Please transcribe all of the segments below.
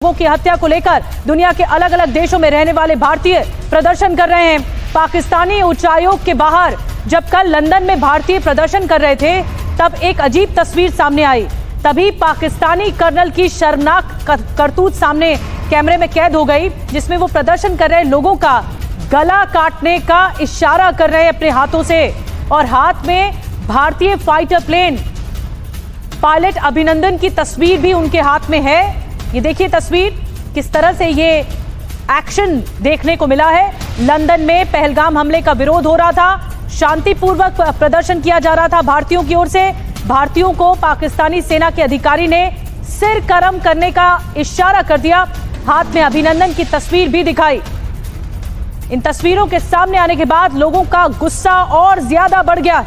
लोगों की हत्या को लेकर दुनिया के अलग अलग देशों में रहने वाले भारतीय प्रदर्शन कर रहे हैं। पाकिस्तानी उच्चायोग के बाहर जब कल लंदन में भारतीय प्रदर्शन कर रहे थे तब एक अजीब तस्वीर सामने आई। तभी पाकिस्तानी कर्नल की शर्मनाक करतूत सामने कैमरे में कैद हो गई, जिसमें वो प्रदर्शन कर रहे लोगों का गला काटने का इशारा कर रहे हैं अपने हाथों से, और हाथ में भारतीय फाइटर प्लेन पायलट अभिनंदन की तस्वीर भी उनके हाथ में है। ये देखिए तस्वीर, किस तरह से ये एक्शन देखने को मिला है। लंदन में पहलगाम हमले का विरोध हो रहा था, शांतिपूर्वक प्रदर्शन किया जा रहा था भारतीयों की ओर से। भारतीयों को पाकिस्तानी सेना के अधिकारी ने सिर करम करने का इशारा कर दिया, हाथ में अभिनंदन की तस्वीर भी दिखाई। इन तस्वीरों के सामने आने के बाद लोगों का गुस्सा और ज्यादा बढ़ गया।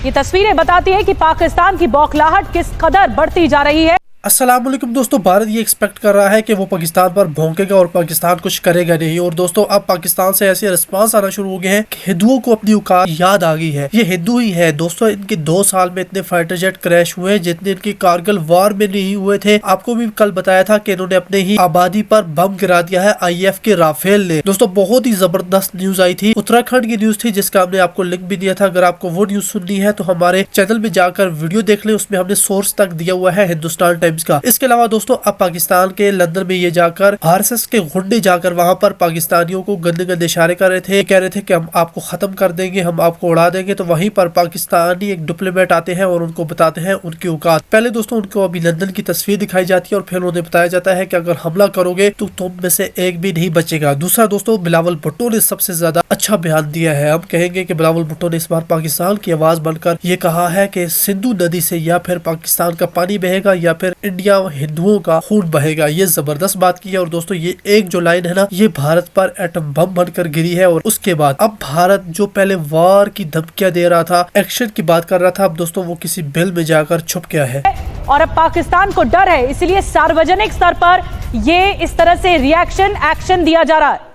ये तस्वीरें बताती है कि पाकिस्तान की बौखलाहट किस कदर बढ़ती जा रही है। अस्सलाम वालेकुम दोस्तों, भारत ये एक्सपेक्ट कर रहा है कि वो पाकिस्तान पर भौंकेगा और पाकिस्तान कुछ करेगा नहीं। और दोस्तों अब पाकिस्तान से ऐसे रिस्पांस आना शुरू हो गए हैं कि हिंदुओं को अपनी औकात याद आ गई है। ये हिंदू ही है दोस्तों, इनके 2 साल में इतने फाइटर जेट क्रैश हुए जितने इनकी कारगिल वार में नहीं हुए थे। आपको भी कल बताया था कि इन्होंने अपने ही आबादी पर बम गिरा दिया है IF के राफेल ने। दोस्तों बहुत ही जबरदस्त न्यूज आई थी, उत्तराखंड की न्यूज थी, जिसका हमने आपको लिंक भी दिया था। अगर आपको वो न्यूज सुननी है तो हमारे चैनल में जाकर वीडियो देख ले, उसमें हमने सोर्स तक दिया हुआ है हिंदुस्तान टाइम्स का। इसके अलावा दोस्तों अब पाकिस्तान के लंदन में ये जाकर RSS के गुंडे जाकर वहां पर पाकिस्तानियों को गंदे गंदे इशारे कर रहे थे, कह रहे थे कि हम आपको खत्म कर देंगे, हम आपको उड़ा देंगे। तो वहीं पर पाकिस्तानी एक डिप्लोमेट आते हैं और उनको बताते हैं उनकी औकात। पहले दोस्तों उनको अभी लंदन की तस्वीर दिखाई जाती है और फिर उन्हें बताया जाता है कि अगर हमला करोगे तो तुम में से एक भी नहीं बचेगा। दूसरा दोस्तों बिलावल भुट्टो ने सबसे ज्यादा अच्छा बयान दिया है। हम कहेंगे कि बिलावल भुट्टो ने इस बार पाकिस्तान की आवाज बनकर ये कहा है कि सिंधु नदी से या फिर पाकिस्तान का पानी बहेगा या फिर इंडिया हिंदुओं का खून बहेगा। ये जबरदस्त बात की है। और दोस्तों ये एक जो लाइन है ना, ये भारत पर एटम बम बनकर गिरी है। और उसके बाद अब भारत जो पहले वार की धमकियां दे रहा था, एक्शन की बात कर रहा था, अब दोस्तों वो किसी बिल में जाकर छुप गया है। और अब पाकिस्तान को डर है, इसलिए सार्वजनिक स्तर पर ये इस तरह से रिएक्शन एक्शन दिया जा रहा है।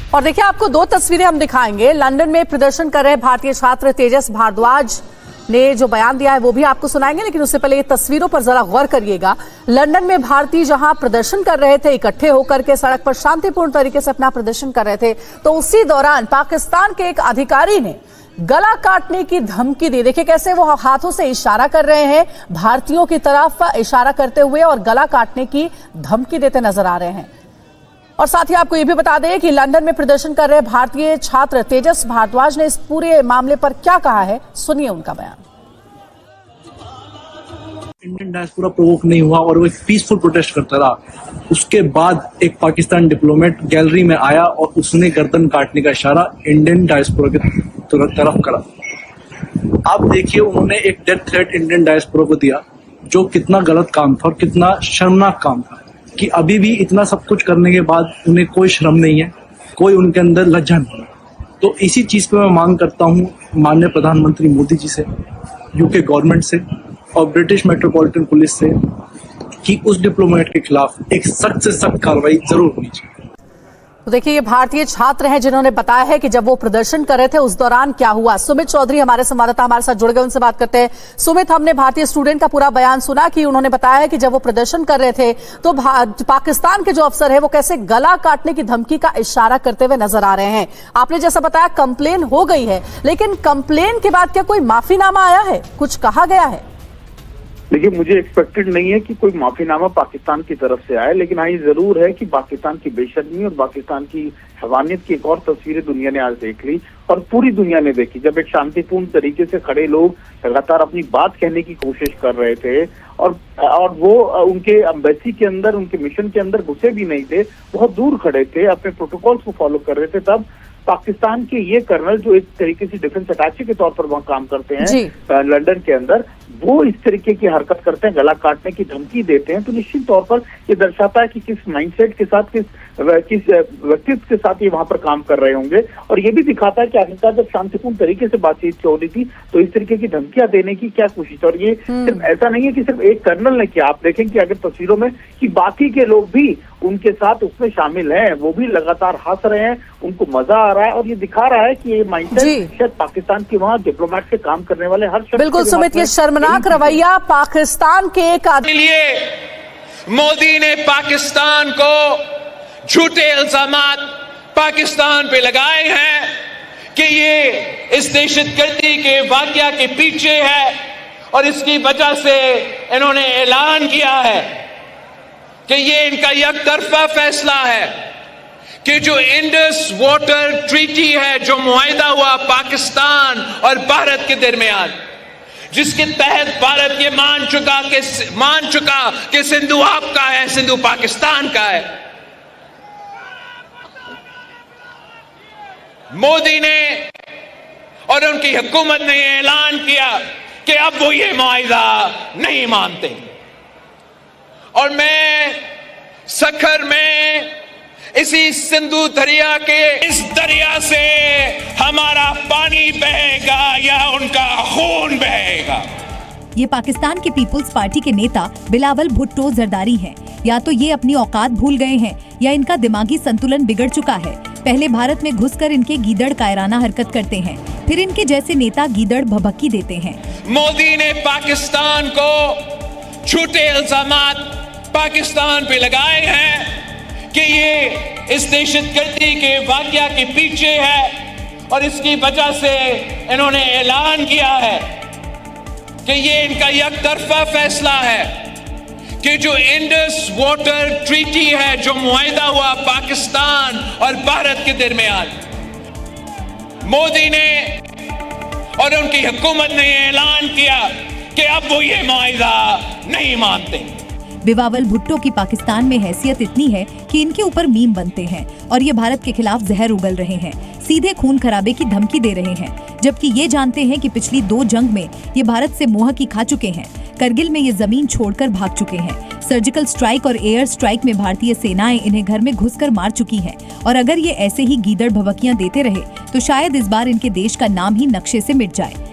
और देखिए आपको 2 तस्वीरें हम दिखाएंगे। लंदन में प्रदर्शन कर रहे भारतीय छात्र तेजस भारद्वाज ने जो बयान दिया है वो भी आपको सुनाएंगे, लेकिन उससे पहले ये तस्वीरों पर जरा गौर करिएगा। लंदन में भारतीय जहां प्रदर्शन कर रहे थे, इकट्ठे होकर के सड़क पर शांतिपूर्ण तरीके से अपना प्रदर्शन कर रहे थे, तो उसी दौरान पाकिस्तान के एक अधिकारी ने गला काटने की धमकी दी। देखिए कैसे वो हाथों से इशारा कर रहे हैं भारतीयों की तरफ, इशारा करते हुए और गला काटने की धमकी देते नजर आ रहे हैं। और साथ ही आपको ये भी बता दें कि लंदन में प्रदर्शन कर रहे भारतीय छात्र तेजस भारद्वाज ने इस पूरे मामले पर क्या कहा है, सुनिए उनका बयान। इंडियन डायस्पोरा प्रोवोक नहीं हुआ और वो एक पीसफुल प्रोटेस्ट करता रहा। उसके बाद एक पाकिस्तान डिप्लोमेट गैलरी में आया और उसने गर्दन काटने का इशारा इंडियन डायस्पोरा की तरफ करा। आप देखिए उन्होंने एक डेथ थ्रेट इंडियन डायस्पोरा को दिया, जो कितना गलत काम था और कितना शर्मनाक काम था कि अभी भी इतना सब कुछ करने के बाद उन्हें कोई शर्म नहीं है, कोई उनके अंदर लज्जा नहीं है। तो इसी चीज पे मैं मांग करता हूँ माननीय प्रधानमंत्री मोदी जी से, UK गवर्नमेंट से और ब्रिटिश मेट्रोपॉलिटन पुलिस से कि उस डिप्लोमेट के खिलाफ एक सख्त से सख्त कार्रवाई जरूर होनी चाहिए। तो देखिए ये भारतीय छात्र हैं जिन्होंने बताया है कि जब वो प्रदर्शन कर रहे थे उस दौरान क्या हुआ। सुमित चौधरी हमारे संवाददाता हमारे साथ जुड़ गए, उनसे बात करते हैं। सुमित, हमने भारतीय स्टूडेंट का पूरा बयान सुना कि उन्होंने बताया है कि जब वो प्रदर्शन कर रहे थे तो पाकिस्तान के जो अफसर है वो कैसे गला काटने की धमकी का इशारा करते हुए नजर आ रहे हैं। आपने जैसा बताया कंप्लेन हो गई है, लेकिन कंप्लेन के बाद क्या कोई माफीनामा आया है, कुछ कहा गया है? देखिए मुझे एक्सपेक्टेड नहीं है कि कोई माफीनामा पाकिस्तान की तरफ से आए, लेकिन हाँ ये जरूर है कि पाकिस्तान की बेशर्मी और पाकिस्तान की हैवानियत की एक और तस्वीरें दुनिया ने आज देख ली और पूरी दुनिया ने देखी। जब एक शांतिपूर्ण तरीके से खड़े लोग लगातार अपनी बात कहने की कोशिश कर रहे थे और वो उनके एम्बेसी के अंदर, उनके मिशन के अंदर घुसे भी नहीं थे, बहुत दूर खड़े थे, अपने प्रोटोकॉल्स को फॉलो कर रहे थे, तब पाकिस्तान के ये कर्नल जो एक तरीके से डिफेंस अटैची के तौर पर वहाँ काम करते हैं लंदन के अंदर, वो इस तरीके की हरकत करते हैं, गला काटने की धमकी देते हैं, तो निश्चित तौर पर ये दर्शाता है कि किस माइंडसेट के साथ, किस व्यक्तित्व के साथ ये वहां पर काम कर रहे होंगे। और ये भी दिखाता है कि आखिरकार जब शांतिपूर्ण तरीके से बातचीत हो रही थी तो इस तरीके की धमकियां देने की क्या कोशिश। और ये सिर्फ ऐसा नहीं है कि सिर्फ एक कर्नल ने किया, आप देखें कि अगर तस्वीरों में कि बाकी के लोग भी उनके साथ उसमें शामिल हैं, वो भी लगातार हंस रहे हैं, उनको मजा आ रहा है और ये दिखा रहा है कि ये माइंडसेट शायद पाकिस्तान के वहाँ डिप्लोमेट के काम करने वाले हर शख्स बिल्कुल सुमित, ये शर्मनाक रवैया पाकिस्तान के एक आदमी लिए मोदी ने पाकिस्तान को झूठे इल्जामात पाकिस्तान पे लगाए हैं कि ये इस दहशतगर्दी के वाकया के पीछे है, और इसकी वजह से इन्होंने ऐलान किया है कि ये इनका एकतरफा फैसला है कि जो इंडस वाटर ट्रीटी है, जो मुआहिदा हुआ पाकिस्तान और भारत के दरमियान, जिसके तहत भारत ये मान चुका कि सिंधु आपका है, सिंधु पाकिस्तान का है। मोदी ने और उनकी हुकूमत ने ऐलान किया कि अब वो ये मुआहिदा नहीं मानते, और मैं सखर में इसी सिंधु दरिया के इस दरिया से हमारा पानी बहेगा या उनका खून बहेगा। ये पाकिस्तान के पीपुल्स पार्टी के नेता बिलावल भुट्टो जरदारी हैं। या तो ये अपनी औकात भूल गए हैं या इनका दिमागी संतुलन बिगड़ चुका है। पहले भारत में घुसकर इनके गीदड़ कायराना हरकत करते हैं, फिर इनके जैसे नेता गीदड़ भभक्की देते हैं। मोदी ने पाकिस्तान को झूठे इल्जामात पाकिस्तान पे लगाए हैं कि ये इस दहशतगर्दी के वाकया के पीछे है, और इसकी वजह से इन्होंने ऐलान किया है कि ये इनका एकतरफा फैसला है कि जो इंडस वाटर ट्रीटी है, जो मुआहिदा हुआ पाकिस्तान और भारत के दरमियान, मोदी ने और उनकी हुकूमत ने ऐलान किया कि अब वो ये मुआहिदा नहीं मानते। बिलावल भुट्टो की पाकिस्तान में हैसियत इतनी है कि इनके ऊपर मीम बनते हैं और ये भारत के खिलाफ जहर उगल रहे हैं, सीधे खून खराबे की धमकी दे रहे हैं, जबकि ये जानते हैं कि पिछली 2 जंग में ये भारत से मुंह की खा चुके हैं। करगिल में ये जमीन छोड़कर भाग चुके हैं। सर्जिकल स्ट्राइक और एयर स्ट्राइक में भारतीय सेनाएं इन्हें घर में घुसकर मार चुकी हैं, और अगर ये ऐसे ही गीदड़ भभकियां देते रहे तो शायद इस बार इनके देश का नाम ही नक्शे से मिट जाए।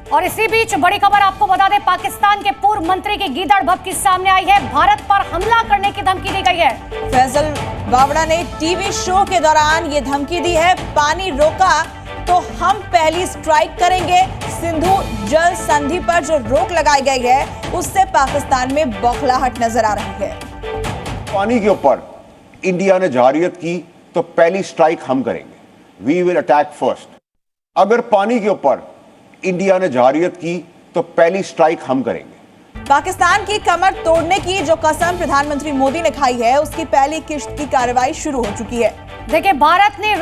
और इसी बीच बड़ी खबर आपको बता दें, पाकिस्तान के पूर्व मंत्री की गीदड़ भभकी सामने आई है। भारत पर हमला करने की धमकी दी गई है। फैसल बावड़ा ने टीवी शो के दौरान ये धमकी दी है, पानी रोका तो हम पहली स्ट्राइक करेंगे। सिंधु जल संधि पर जो रोक लगाई गई है उससे पाकिस्तान में बौखलाहट नजर आ रही है। पानी के ऊपर इंडिया ने जहारियत की तो पहली स्ट्राइक हम करेंगे, वी विल अटैक फर्स्ट। अगर पानी के ऊपर इंडिया ने जहारियत की तो पहली स्ट्राइक हम करेंगे। पाकिस्तान की कमर तोड़ने की जो कसम प्रधानमंत्री मोदी ने खाई है, उसकी पहली किश्त की कार्रवाई शुरू हो चुकी है। देखिए, भारत ने